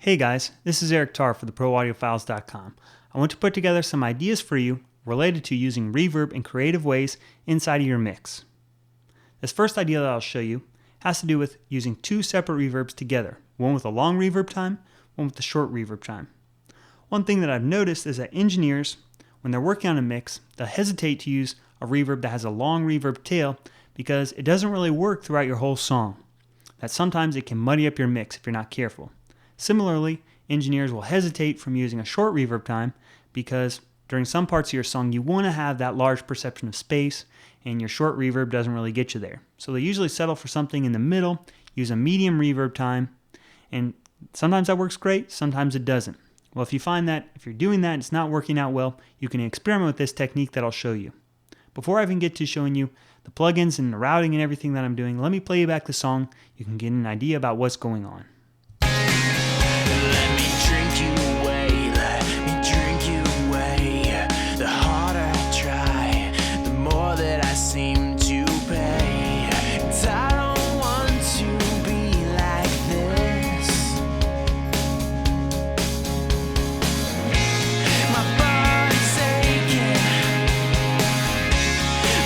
Hey guys, this is Eric Tarr for theproaudiofiles.com. I want to put together some ideas for you related to using reverb in creative ways inside of your mix. This first idea that I'll show you has to do with using two separate reverbs together, one with a long reverb time, one with a short reverb time. One thing that I've noticed is that engineers, when they're working on a mix, they'll hesitate to use a reverb that has a long reverb tail because it doesn't really work throughout your whole song. That sometimes it can muddy up your mix if you're not careful. Similarly, engineers will hesitate from using a short reverb time because during some parts of your song you want to have that large perception of space and your short reverb doesn't really get you there. So they usually settle for something in the middle, use a medium reverb time, and sometimes that works great, sometimes it doesn't. Well, if you find that if you're doing that and it's not working out well, you can experiment with this technique that I'll show you. Before I even get to showing you the plugins and the routing and everything that I'm doing, let me play you back the song. You can get an idea about what's going on. Let me drink you away, let me drink you away. The harder I try, the more that I seem to pay. 'Cause I don't want to be like this. My body's aching,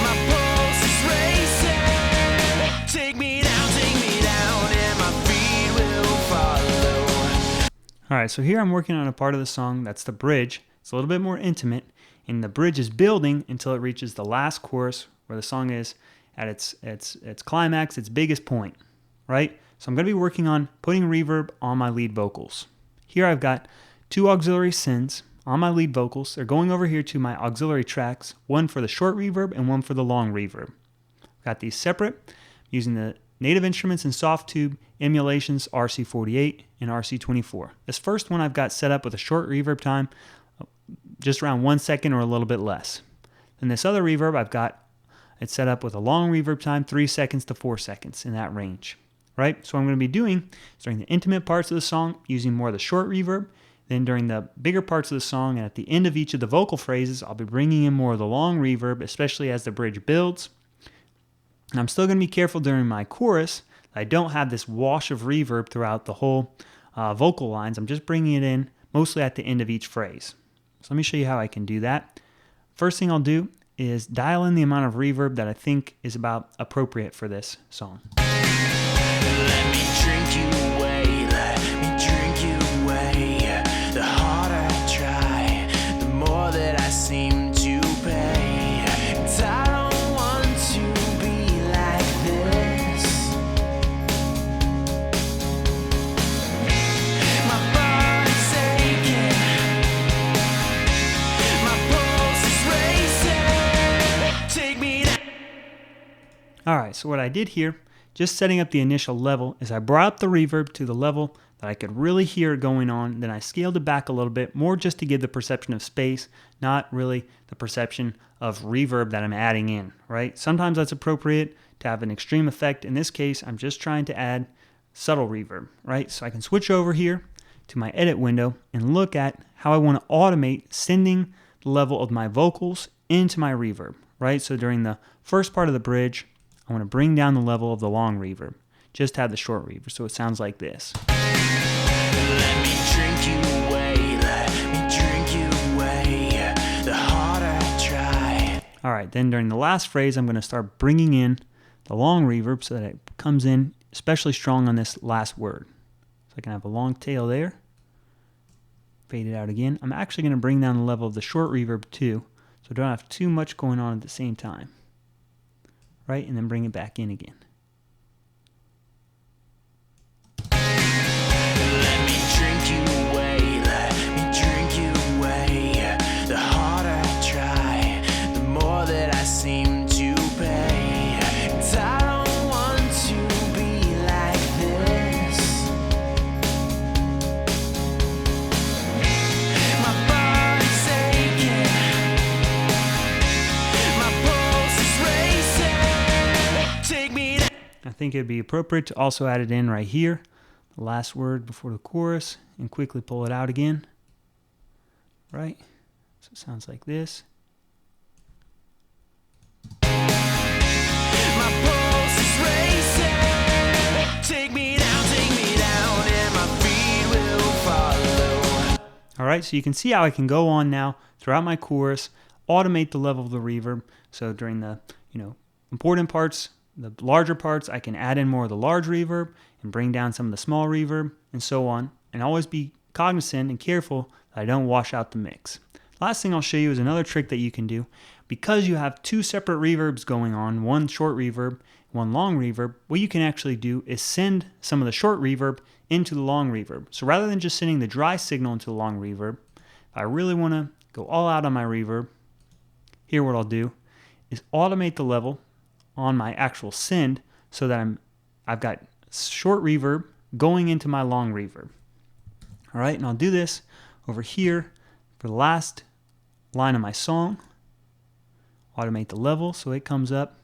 my pulse is racing. Take me down, and my feet will follow. Alright, so here I'm working on a part of the song that's the bridge. It's a little bit more intimate, and the bridge is building until it reaches the last chorus where the song is at its climax, its biggest point, right? So I'm going to be working on putting reverb on my lead vocals. Here I've got two auxiliary synths on my lead vocals. They're going over here to my auxiliary tracks, one for the short reverb and one for the long reverb. I've got these separate using the Native Instruments and Soft Tube emulations RC48 and RC24. This first one I've got set up with a short reverb time, just around 1 second or a little bit less. Then this other reverb I've got it set up with a long reverb time, 3 seconds to 4 seconds, in that range. Right? So what I'm going to be doing is during the intimate parts of the song, using more of the short reverb. Then during the bigger parts of the song and at the end of each of the vocal phrases, I'll be bringing in more of the long reverb, especially as the bridge builds. And I'm still going to be careful during my chorus that I don't have this wash of reverb throughout the whole vocal lines. I'm just bringing it in mostly at the end of each phrase. So let me show you how I can do that. First thing I'll do is dial in the amount of reverb that I think is about appropriate for this song. Let me drink you away, let me drink you away. The harder I try, the more that I seem to pay. 'Cause I don't want to be like this. My body's aching, my pulse is racing. Take me down. Alright, so what I did here, just setting up the initial level, is I brought up the reverb to the level that I could really hear it going on. Then I scaled it back a little bit, more just to give the perception of space, not really the perception of reverb that I'm adding in, right? Sometimes that's appropriate to have an extreme effect. In this case, I'm just trying to add subtle reverb, right? So I can switch over here to my edit window and look at how I want to automate sending the level of my vocals into my reverb, right? So during the first part of the bridge, I want to bring down the level of the long reverb. Just have the short reverb, so it sounds like this. Let me drink you away, let me drink you away. The harder I try. Alright, then during the last phrase, I'm going to start bringing in the long reverb so that it comes in especially strong on this last word. So I can have a long tail there. Fade it out again. I'm actually going to bring down the level of the short reverb too, so I don't have too much going on at the same time. Right, and then bring it back in again. Let me drink you away, let me drink you away. The harder I try, the more that I seem to pay. 'Cause I don't want to be like this. My body's aching, my pulse is racing. Take me down. I think it'd be appropriate to also add it in right here, the last word before the chorus, and quickly pull it out again. Right? So it sounds like this. My pulse is racing. Take me down, and my feet will follow. right, so you can see how I can go on now throughout my chorus, automate the level of the reverb. So during the important parts, the larger parts, I can add in more of the large reverb and bring down some of the small reverb and so on. And always be cognizant and careful that I don't wash out the mix. Last thing I'll show you is another trick that you can do. Because you have two separate reverbs going on, one short reverb, one long reverb, what you can actually do is send some of the short reverb into the long reverb. So rather than just sending the dry signal into the long reverb, if I really want to go all out on my reverb, here what I'll do is automate the level on my actual send so that I've got short reverb going into my long reverb. All right, and I'll do this over here for the last line of my song. Automate the level so it comes up,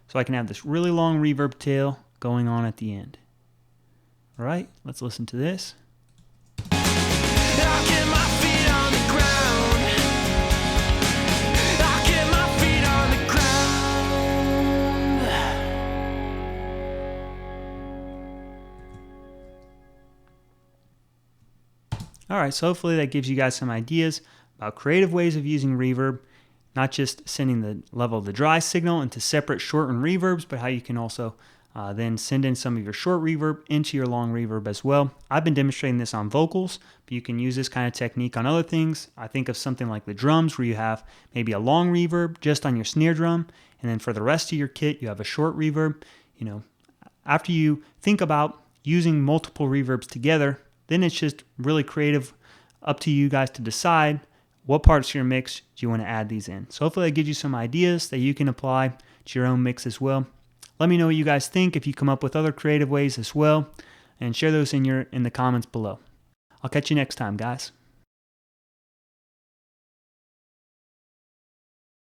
so I can have this really long reverb tail going on at the end. All right, let's listen to this. I'll get my feet on the ground. I'll get my feet on the ground. All right, so hopefully that gives you guys some ideas about creative ways of using reverb, not just sending the level of the dry signal into separate shortened reverbs, but how you can also then send in some of your short reverb into your long reverb as well. I've been demonstrating this on vocals, but you can use this kind of technique on other things. I think of something like the drums, where you have maybe a long reverb just on your snare drum, and then for the rest of your kit, you have a short reverb. After you think about using multiple reverbs together, then it's just really creative, up to you guys to decide what parts of your mix do you want to add these in. So hopefully that gives you some ideas that you can apply to your own mix as well. Let me know what you guys think, if you come up with other creative ways as well, and share those in the comments below. I'll catch you next time, guys.